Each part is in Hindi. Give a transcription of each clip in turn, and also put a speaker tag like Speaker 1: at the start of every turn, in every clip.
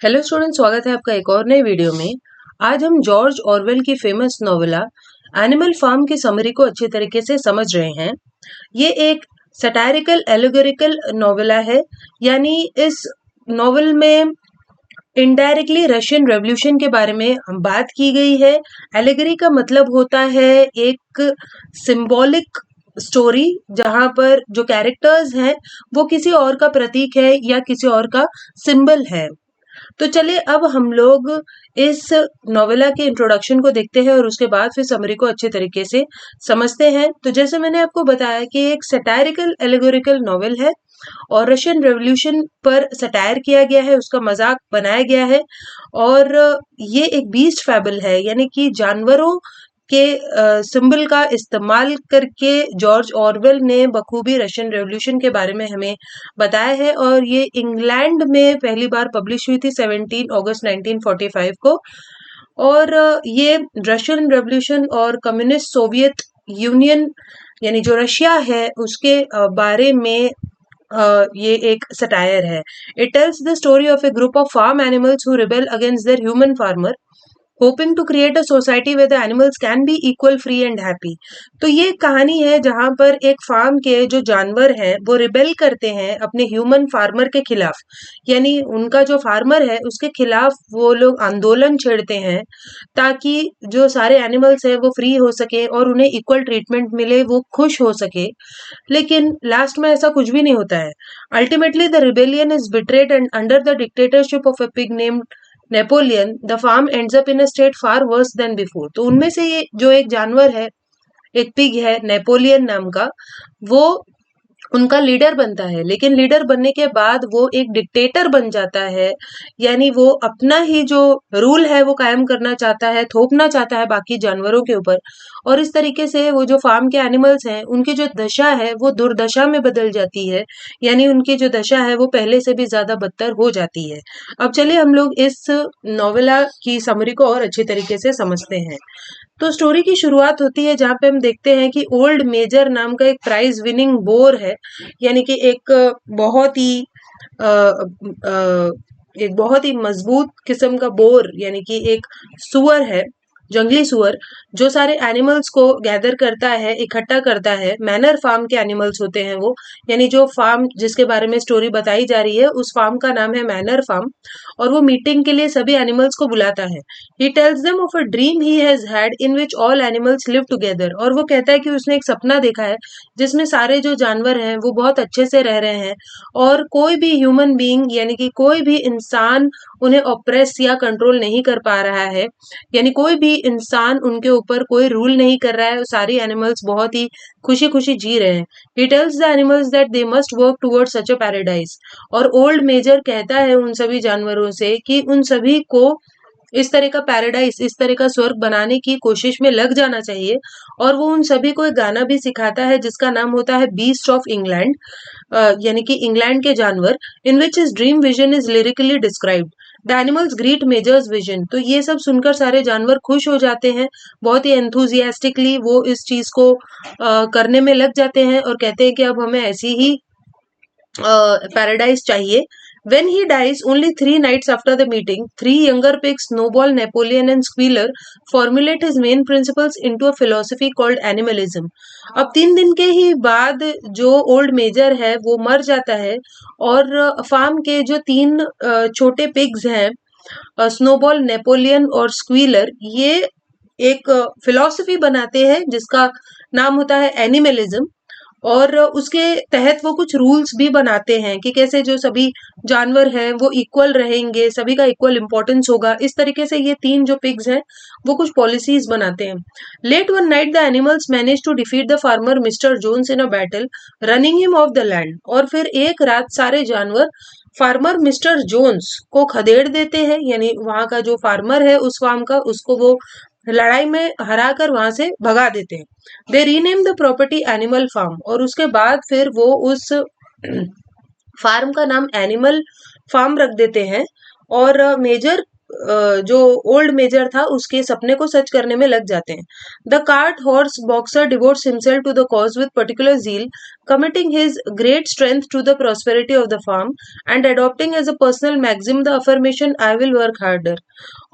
Speaker 1: हेलो स्टूडेंट, स्वागत है आपका एक और नए वीडियो में। आज हम जॉर्ज ऑरवेल की फेमस नोवेला एनिमल फार्म की समरी को अच्छे तरीके से समझ रहे हैं। ये एक सटायरिकल एलिगोरिकल नोवेला है, यानी इस नोवेल में इनडायरेक्टली रशियन रेवोल्यूशन के बारे में बात की गई है। एलिगरी का मतलब होता है एक सिंबॉलिक स्टोरी, जहां पर जो कैरेक्टर्स हैं वो किसी और का प्रतीक है या किसी और का सिंबल है। तो चलिए अब हम लोग इस नोवेला के इंट्रोडक्शन को देखते हैं और उसके बाद फिर समरी को अच्छे तरीके से समझते हैं। तो जैसे मैंने आपको बताया कि एक सटायरिकल एलिगोरिकल नोवेल है और रशियन रेवोल्यूशन पर सटायर किया गया है, उसका मजाक बनाया गया है। और ये एक बीस्ट फैबल है, यानी कि जानवरों के सिंबल का इस्तेमाल करके जॉर्ज ऑरवेल ने बखूबी रशियन रेवोल्यूशन के बारे में हमें बताया है। और ये इंग्लैंड में पहली बार पब्लिश हुई थी 17 अगस्त 1945 को। और ये रशियन रेवोल्यूशन और कम्युनिस्ट सोवियत यूनियन यानी जो रशिया है उसके बारे में ये एक सटायर है। It tells the story of a group of farm animals who rebel against their human farmer, hoping to create a society where the animals can be equal, free and happy. तो ये एक कहानी है जहां पर एक फार्म के जो जानवर हैं वो रिबेल करते हैं अपने ह्यूमन फार्मर के खिलाफ, यानी उनका जो फार्मर है उसके खिलाफ वो लोग आंदोलन छेड़ते हैं ताकि जो सारे एनिमल्स हैं वो फ्री हो सके और उन्हें इक्वल ट्रीटमेंट मिले, वो खुश हो सके। लेकिन लास्ट में ऐसा कुछ भी नहीं होता है। Ultimately the rebellion is betrayed and under the dictatorship of a pig named Napoleon the farm ends up in a state far worse than before. तो उनमें से ये जो एक जानवर है, एक पिग है नेपोलियन नाम का, वो उनका लीडर बनता है। लेकिन लीडर बनने के बाद वो एक डिक्टेटर बन जाता है, यानी वो अपना ही जो रूल है वो कायम करना चाहता है, थोपना चाहता है बाकी जानवरों के ऊपर। और इस तरीके से वो जो फार्म के एनिमल्स हैं उनकी जो दशा है वो दुर्दशा में बदल जाती है, यानी उनकी जो दशा है वो पहले से भी ज्यादा बदतर हो जाती है। अब चलिए हम लोग इस नोवेला की समरी को और अच्छे तरीके से समझते हैं। तो स्टोरी की शुरुआत होती है जहाँ पे हम देखते हैं कि ओल्ड मेजर नाम का एक प्राइज विनिंग बोर है, यानी कि बहुत ही अ, अ, एक बहुत ही मजबूत किस्म का बोर, यानी कि एक सुअर है, जंगली सुअर, जो सारे एनिमल्स को गैदर करता है, इकट्ठा करता है। मैनर फार्म के एनिमल्स होते हैं वो, यानी जो फार्म जिसके बारे में स्टोरी बताई जा रही है उस फार्म का नाम है मैनर फार्म। और वो मीटिंग के लिए सभी एनिमल्स को बुलाता है। He tells them of a dream he has had in which all animals live together. और वो कहता है कि उसने एक सपना देखा है जिसमें सारे जो जानवर हैं वो बहुत अच्छे से रह रहे हैं और कोई भी ह्यूमन बीइंग यानी कि कोई भी इंसान उन्हें ऑप्रेस या कंट्रोल नहीं कर पा रहा है, यानी कोई भी इंसान उनके ऊपर कोई रूल नहीं कर रहा है। सारी एनिमल्स बहुत ही खुशी खुशी जी रहे हैं। He tells the animals that they must work towards such a paradise. और ओल्ड मेजर कहता है उन सभी जानवरों से कि उन सभी को इस तरह का पैराडाइस, इस तरह का स्वर्ग बनाने की कोशिश में लग जाना चाहिए। और वो उन सभी को एक गाना भी सिखाता है जिसका नाम होता है बीस्ट ऑफ इंग्लैंड, यानी कि इंग्लैंड के जानवर, in which his dream vision is lyrically described. The animals greet Major's vision. तो ये सब सुनकर सारे जानवर खुश हो जाते हैं, बहुत ही एंथुजियास्टिकली वो इस चीज को करने में लग जाते हैं और कहते हैं कि अब हमें ऐसी ही पैराडाइज चाहिए। When he dies, only 3 nights after the meeting, 3 younger pigs, Snowball, Napoleon, and Squealer, formulate his main principles into a philosophy called animalism. अब 3 दिन के ही बाद जो ओल्ड मेजर है वो मर जाता है और फार्म के जो 3 छोटे पिग्स हैं, स्नोबॉल, नेपोलियन और स्क्वीलर, ये एक फिलॉसफी बनाते हैं जिसका नाम होता है एनिमलिज्म। और उसके तहत वो कुछ रूल्स भी बनाते हैं कि कैसे जो सभी जानवर हैं वो इक्वल रहेंगे, सभी का इक्वल इंपॉर्टेंस होगा। इस तरीके से ये 3 जो पिग्स हैं वो कुछ पॉलिसीज बनाते हैं। Late one night the animals manage to defeat the farmer mister Jones in a battle, running him off the land. और फिर एक रात सारे जानवर फार्मर मिस्टर जोन्स को खदेड़ देते हैं, यानी वहां का जो फार्मर है उस फार्म का, उसको वो लड़ाई में हराकर वहां से भगा देते हैं। They rename the property Animal Farm. और उसके बाद फिर वो उस फार्म का नाम एनिमल फार्म रख देते हैं। और मेजर जो ओल्ड मेजर था उसके सपने को सच करने में लग जाते हैं। The cart horse Boxer devotes himself to the cause with particular zeal, committing his great strength to the prosperity of the farm and adopting as a personal maxim the affirmation I will work harder।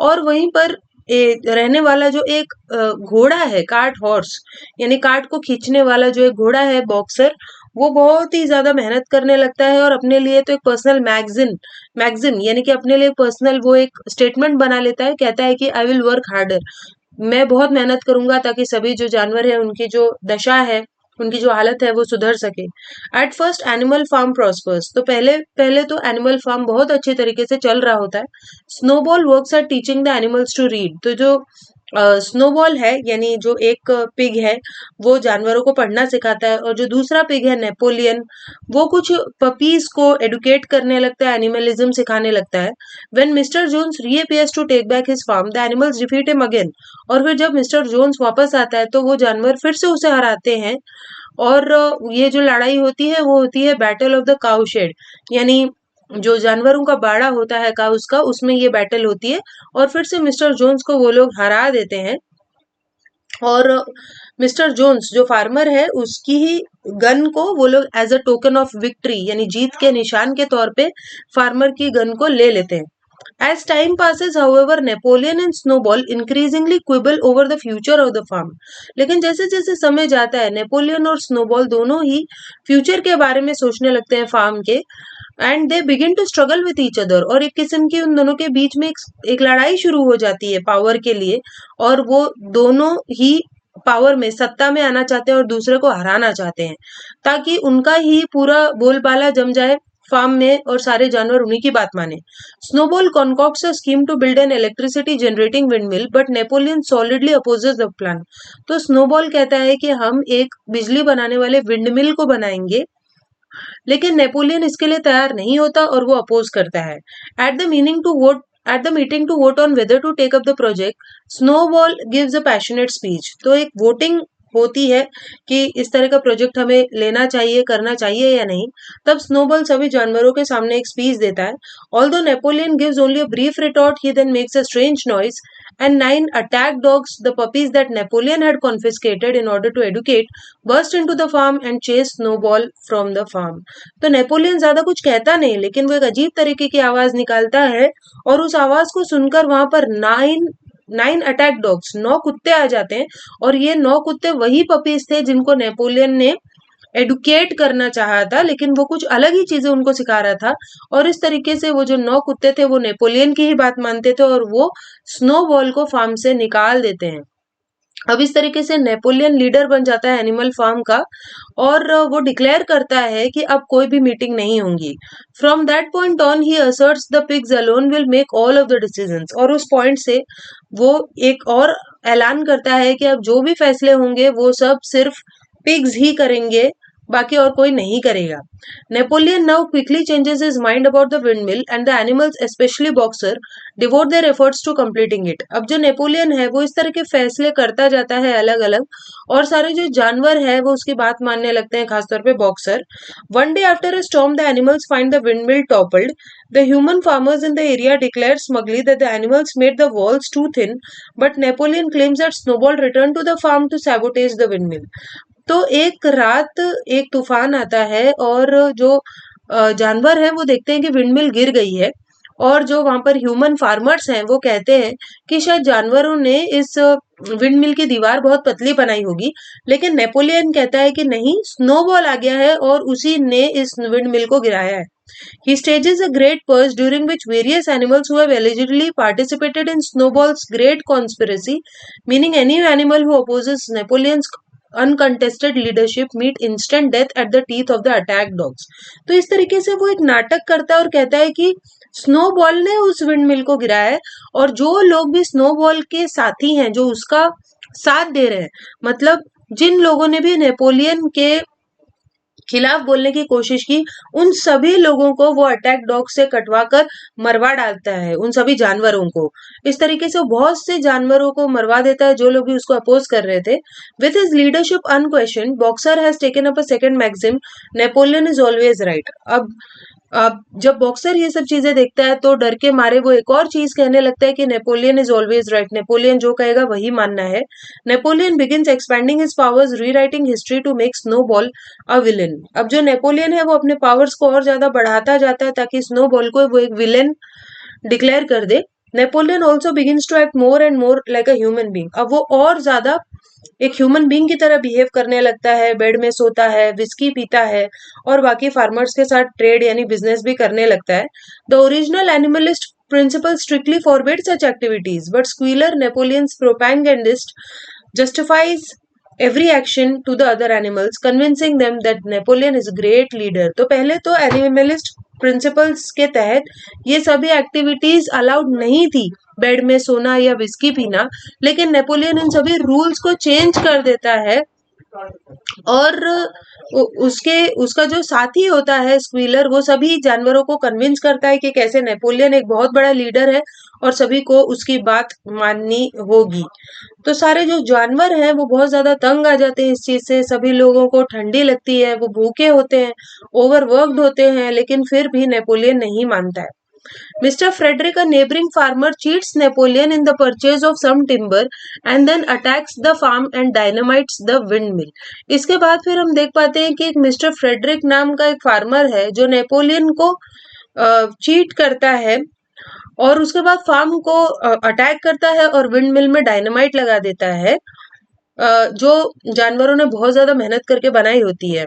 Speaker 1: और वहीं पर रहने वाला जो एक घोड़ा है, कार्ट हॉर्स यानी कार्ट को खींचने वाला जो एक घोड़ा है बॉक्सर, वो बहुत ही ज्यादा मेहनत करने लगता है और अपने लिए तो एक पर्सनल मैगजिम यानी कि अपने लिए पर्सनल वो एक स्टेटमेंट बना लेता है, कहता है कि आई विल वर्क हार्डर, मैं बहुत मेहनत करूंगा ताकि सभी जो जानवर है उनकी जो दशा है, उनकी जो हालत है वो सुधर सके। At first animal farm prosperous, तो पहले पहले तो एनिमल फार्म बहुत अच्छे तरीके से चल रहा होता है। Snowball works are teaching the animals to read, तो जो स्नोबॉल है यानी जो एक पिग है वो जानवरों को पढ़ना सिखाता है, और जो दूसरा पिग है नेपोलियन, वो कुछ पपीज को एडुकेट करने लगता है, एनिमलिज्म सिखाने लगता है। When Mister Jones reappears to take back his farm the animals defeat him again, और फिर जब मिस्टर जोन्स वापस आता है तो वो जानवर फिर से उसे हराते हैं, और ये जो लड़ाई होती है वो होती है बैटल ऑफ द काउशेड, यानी जो जानवरों का बाड़ा होता है काउस का, उसमें ये बैटल होती है, और फिर से मिस्टर जोन्स को वो लोग हरा देते हैं। और मिस्टर जोन्स जो फार्मर है उसकी ही गन को वो लोग as a token of victory यानी जीत के निशान के तौर पे फार्मर की गन को ले लेते हैं। As time passes, however, Napoleon and Snowball increasingly quibble over the future of the farm। लेकिन जैसे जैसे समय जाता है नेपोलियन और स्नोबॉल दोनों ही फ्यूचर के बारे में सोचने लगते हैं फार्म के, and they begin to struggle with each other, और एक किस्म की उन दोनों के बीच में एक लड़ाई शुरू हो जाती है पावर के लिए, और वो दोनों ही पावर में सत्ता में आना चाहते हैं और दूसरे को हराना चाहते हैं, ताकि उनका ही पूरा बोलबाला जम जाए फार्म में और सारे जानवर उन्हीं की बात माने। Snowball concocts a scheme to build an electricity generating windmill, but Napoleon solidly opposes the plan। तो स्नोबॉल कहता है कि हम एक बिजली बनाने वाले विंडमिल को बनाएंगे, लेकिन नेपोलियन इसके लिए तैयार नहीं होता और वो अपोज करता है। At the meeting to vote on whether to take up the project, Snowball gives a passionate speech. तो एक वोटिंग होती है कि इस तरह का प्रोजेक्ट हमें लेना चाहिए, करना चाहिए या नहीं। तब स्नोबॉल सभी जानवरों के सामने एक स्पीच देता है। Although Napoleon gives only a brief retort, he then makes a strange noise and 9 attack dogs, the puppies that Napoleon had confiscated in order to educate, burst into the farm and chased Snowball from the farm। तो नेपोलियन ज्यादा कुछ कहता नहीं, लेकिन वो एक अजीब तरीके की आवाज निकालता है, और उस आवाज को सुनकर वहां पर 9 अटैक डॉग्स 9 कुत्ते आ जाते हैं, और ये 9 कुत्ते वही पपीज थे जिनको नेपोलियन ने एडुकेट करना चाहा था, लेकिन वो कुछ अलग ही चीजें उनको सिखा रहा था, और इस तरीके से वो जो 9 कुत्ते थे वो नेपोलियन की ही बात मानते थे और वो स्नोबॉल को फार्म से निकाल देते हैं। अब इस तरीके से नेपोलियन लीडर बन जाता है एनिमल फार्म का, और वो डिक्लेयर करता है कि अब कोई भी मीटिंग नहीं होंगी। From that point on he assets the pigs alone will make all of the decisions, और उस पॉइंट से वो एक और ऐलान करता है कि अब जो भी फैसले होंगे वो सब सिर्फ पिग्स ही करेंगे, बाकी और कोई नहीं करेगा। Napoleon now quickly changes his mind about the windmill and the animals especially Boxer devote their efforts to completing it. अब जो नेपोलियन है वो इस तरह के फैसले करता जाता है अलग अलग, और सारे जो जानवर है वो उसकी बात मानने लगते हैं, खासतौर पे Boxer. One day after a storm the animals find the windmill toppled, the human farmers in the area declare smugly that the animals made the walls too thin, but Napoleon claims that Snowball return to the farm to sabotage the windmill. तो एक रात एक तूफान आता है, और जो जानवर हैं वो देखते हैं कि विंडमिल गिर गई है, और जो वहां पर ह्यूमन फार्मर्स हैं वो कहते हैं कि शायद जानवरों ने इस विंडमिल की दीवार बहुत पतली बनाई होगी, लेकिन नेपोलियन कहता है कि नहीं, स्नोबॉल आ गया है और उसी ने इस विंडमिल को गिराया है। He stages a great purge during which various animals who have allegedly participated in Snowball's great conspiracy, meaning any animal who opposes Napoleon's uncontested leadership meet instant death at the teeth of the attack dogs. तो इस तरीके से वो एक नाटक करता है और कहता है कि स्नोबॉल ने उस विंडमिल को गिराया है, और जो लोग भी स्नोबॉल के साथी हैं, जो उसका साथ दे रहे हैं, मतलब जिन लोगों ने भी नेपोलियन के खिलाफ बोलने की कोशिश की, उन सभी लोगों को वो अटैक डॉग से कटवा कर मरवा डालता है, उन सभी जानवरों को। इस तरीके से वो बहुत से जानवरों को मरवा देता है जो लोग भी उसको अपोज कर रहे थे। With his leadership unquestioned, Boxer has taken up a second maxim, Napoleon is always right. अब अब जब बॉक्सर ये सब चीजें देखता है तो डर के मारे वो एक और चीज कहने लगता है कि Napoleon is always right, Napoleon जो कहेगा वही मानना है। Napoleon begins expanding his powers, rewriting history to make Snowball a villain. अब जो नेपोलियन है वो अपने पावर्स को और ज्यादा बढ़ाता जाता है ताकि स्नोबॉल को वो एक विलेन डिक्लेयर कर दे। Napoleon also begins to act more and more like a human being. अब वो और ज्यादा एक ह्यूमन बींग की तरह बिहेव करने लगता है, बेड में सोता है, विस्की पीता है और बाकी फार्मर्स के साथ ट्रेड यानी बिजनेस भी करने लगता है। The original animalist principle strictly forbids such activities, but Squealer, Napoleon's propagandist, justifies every action to the other animals, convincing them that Napoleon is a great leader. तो पहले तो एनिमलिस्ट प्रिंसिपल्स के तहत ये सभी एक्टिविटीज अलाउड नहीं थी, बेड में सोना या विस्की पीना, लेकिन नेपोलियन इन सभी रूल्स को चेंज कर देता है और उसका जो साथी होता है स्क्वीलर, वो सभी जानवरों को कन्विंस करता है कि कैसे नेपोलियन एक बहुत बड़ा लीडर है और सभी को उसकी बात माननी होगी। तो सारे जो जानवर हैं वो बहुत ज्यादा तंग आ जाते हैं इस चीज से, सभी लोगों को ठंडी लगती है, वो भूखे होते हैं, ओवरवर्कड होते हैं, लेकिन फिर भी नेपोलियन नहीं मानता है। Mr. Frederick, a neighboring farmer, cheats Napoleon in the purchase of some timber and then attacks the farm and dynamites the windmill. इसके बाद फिर हम देख पाते हैं कि एक मिस्टर फ्रेडरिक नाम का एक फार्मर है जो नेपोलियन को चीट करता है और उसके बाद फार्म को अटैक करता है और विंड मिल में डायनामाइट लगा देता है, जो जानवरों ने बहुत ज्यादा मेहनत करके बनाई होती है।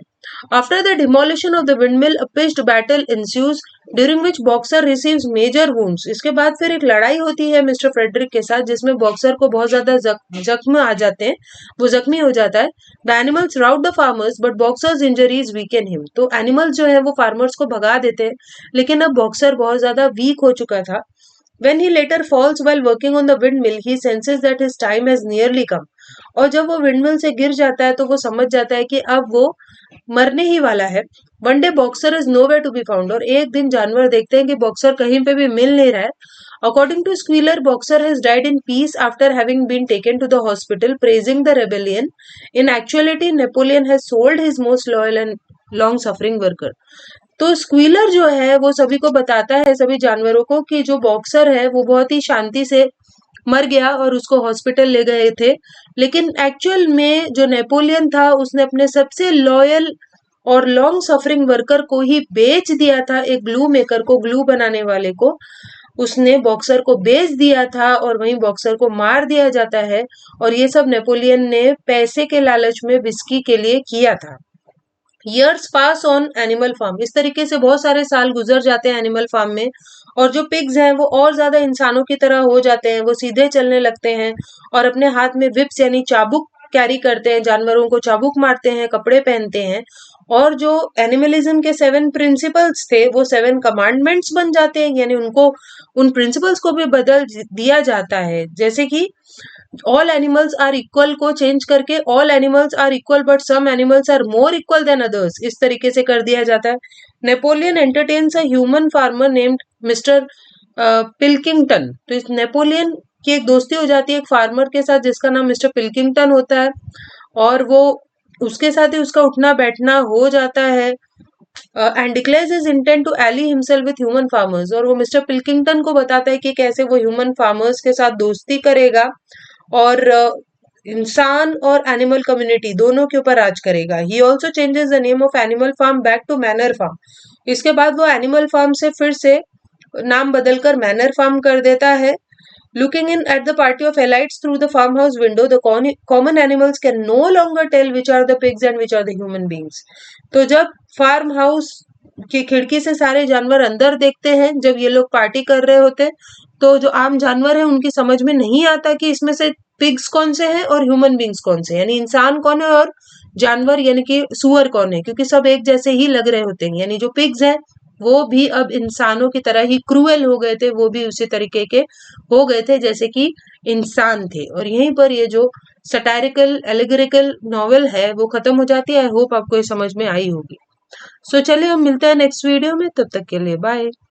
Speaker 1: After the demolition of the windmill, a pitched battle ensues during which Boxer receives major wounds. इसके बाद फिर एक लड़ाई होती है मिस्टर फ्रेडरिक के साथ जिसमें बॉक्सर को बहुत ज्यादा जख्म आ जाते हैं, वो जख्मी हो जाता है। The animals route the farmers but boxers injuries weaken him. तो एनिमल्स जो है वो फार्मर्स को भगा देते हैं, लेकिन अब बॉक्सर बहुत ज्यादा वीक हो चुका था। When he later falls while working on the windmill, he senses that his time has nearly come. और जब वो विंडमिल से गिर जाता है तो वो समझ जाता है कि अब वो मरने ही वाला है। One day Boxer is nowhere to be found. और एक दिन जानवर देखते हैं कि बॉक्सर कहीं पे भी मिल नहीं रहा है। According to Squealer, Boxer has died in peace after having been taken to the hospital, praising the rebellion. In actuality Napoleon has sold his most loyal and long suffering worker. तो स्क्वीलर जो है वो सभी को बताता है, सभी जानवरों को, कि जो बॉक्सर है वो बहुत ही शांति से मर गया और उसको हॉस्पिटल ले गए थे, लेकिन एक्चुअल में जो नेपोलियन था उसने अपने सबसे लॉयल और लॉन्ग सफरिंग वर्कर को ही बेच दिया था, एक ग्लू मेकर को, ग्लू बनाने वाले को उसने बॉक्सर को बेच दिया था और वहीं बॉक्सर को मार दिया जाता है। और ये सब नेपोलियन ने पैसे के लालच में विस्की के लिए किया था। Years pass on Animal Farm. इस तरीके से बहुत सारे साल गुजर जाते हैं एनिमल फार्म में, और जो पिग्स हैं वो और ज्यादा इंसानों की तरह हो जाते हैं, वो सीधे चलने लगते हैं और अपने हाथ में विप्स यानी चाबुक कैरी करते हैं, जानवरों को चाबुक मारते हैं, कपड़े पहनते हैं। और जो एनिमलिज्म के 7 प्रिंसिपल्स थे वो 7 कमांडमेंट्स बन जाते हैं, यानी उनको, उन प्रिंसिपल्स को भी बदल दिया जाता है। जैसे कि ऑल एनिमल्स आर इक्वल को चेंज करके all animals are equal but some animals are more equal than others, इस तरीके से कर दिया जाता है। Napoleon entertains a human farmer named mister Pilkington. तो इस नेपोलियन की एक दोस्ती हो जाती है एक फार्मर के साथ जिसका नाम मिस्टर पिल्किंगटन होता है, और वो उसके साथ ही उसका उठना बैठना हो जाता है। And declares his intent to ally himself with human farmers. और वो मिस्टर पिल्किंगटन को बताता है कि कैसे वो ह्यूमन फार्मर्स के साथ दोस्ती करेगा और इंसान और एनिमल कम्युनिटी दोनों के ऊपर राज करेगा। He also changes the name of Animal Farm back to Manor Farm. इसके बाद वो एनिमल फार्म से फिर से नाम बदलकर मैनर फार्म कर देता है। Looking in at the party of elites through the farmhouse window, the common animals can no longer tell which are the pigs and which are the human beings. तो जब फार्म हाउस की खिड़की से सारे जानवर अंदर देखते हैं, जब ये लोग पार्टी कर रहे होते हैं, तो जो आम जानवर हैं उनकी समझ में नहीं आता कि इसमें से पिग्स कौन से हैं और ह्यूमन बींग्स कौन से हैं, यानी इंसान कौन है और जानवर यानी कि सुअर कौन है, क्योंकि सब एक जैसे ही लग रहे होते हैं। यानी जो पिग्स हैं वो भी अब इंसानों की तरह ही क्रूएल हो गए थे, वो भी उसी तरीके के हो गए थे जैसे कि इंसान थे। और यहीं पर ये जो सटायरिकल एलिगोरिकल नॉवेल है वो खत्म हो जाती है। आई होप आपको ये समझ में आई होगी। सो चलिए हम मिलते हैं नेक्स्ट वीडियो में, तब तक के लिए बाय।